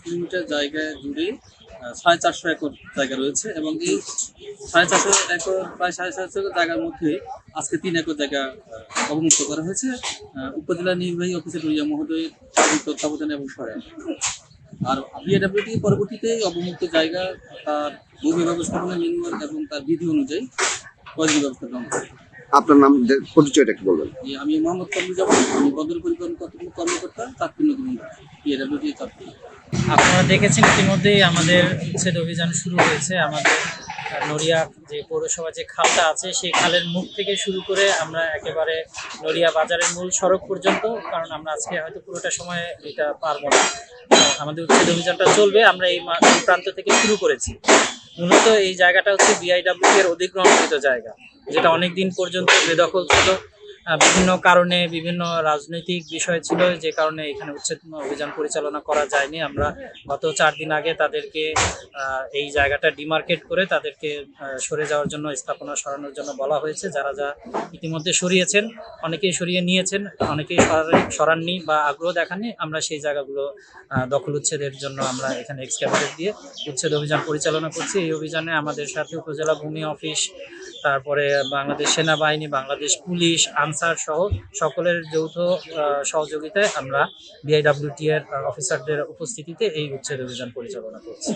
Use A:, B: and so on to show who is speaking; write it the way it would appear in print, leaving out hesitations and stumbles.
A: Kilometre জায়গা জুড়ে 450 acre জায়গা রয়েছে এবং এই 450 একর প্রায় 450 একর জায়গার মধ্যে আজকে 3 একর জায়গা অবমুক্ত করা হয়েছে উপজেলা নির্বাহী অফিসার রুইয়া মহোদয়ের তত্ত্বাবধানে এবং সহায়তায়। আর বিএডব্লিউটি পরবর্তীতে অবমুক্ত জায়গা তার ভূমি ব্যবস্থাপনা ম্যানুয়াল এবং তার বিধি অনুযায়ী পরিধি ব্যবস্থা গ্রহণ করে।
B: আপনার নাম পরিচয়টা কি বলবেন?
A: আমি মোহাম্মদ কামরুজ্জামান, আমি বন্দর পরিবহন কর্মকর্তা, চাঁদপুর নদী বন্দর, বিএডব্লিউটি চাঁদপুর।
C: আপনারা দেখেছেন ইতিমধ্যেই আমাদের উচ্ছেদ অভিযান শুরু হয়েছে। আমাদের নড়িয়া যে পৌরসভা যে খালটা আছে সেই খালের মুখ থেকে শুরু করে আমরা একেবারে নড়িয়া বাজারের মূল সড়ক পর্যন্ত, কারণ আমরা আজকে হয়তো পুরোটা সময় এটা পারবো না, আমাদের উচ্ছেদ অভিযানটা চলবে। আমরা এই প্রান্ত থেকে শুরু করেছি। মূলত এই জায়গাটা হচ্ছে বিআইডব্লিউ এর অধিগ্রহণকৃত জায়গা, যেটা অনেক দিন পর্যন্ত বেদখল ছিল। বিভিন্ন কারণে, বিভিন্ন রাজনৈতিক বিষয় ছিল, যে কারণে এখানে উচ্ছেদ অভিযান পরিচালনা করা যায়নি। আমরা গত 4 দিন আগে তাদেরকে এই জায়গাটা ডিমার্কেট করে তাদেরকে সরে যাওয়ার জন্য, স্থাপনা সরানোর জন্য বলা হয়েছে। যারা ইতিমধ্যে সরিয়েছেন, অনেকেই সরিয়ে নিয়েছেন, অনেকেই সরাননি বা আগ্রহ দেখাননি। আমরা সেই জায়গাগুলো দখল উচ্ছেদের জন্য আমরা এখানে এক্সক্যাভেটর দিয়ে উচ্ছেদ অভিযান পরিচালনা করছি। এই অভিযানে আমাদের সাথে উপজেলা ভূমি অফিস, তারপরে বাংলাদেশ সেনাবাহিনী, বাংলাদেশ পুলিশ, আনসার সহ সকলের যৌথ সহযোগিতায় আমরা বিআইডব্লিউটি এর অফিসারদের উপস্থিতিতে এই উচ্ছেদ অভিযান পরিচালনা করছি।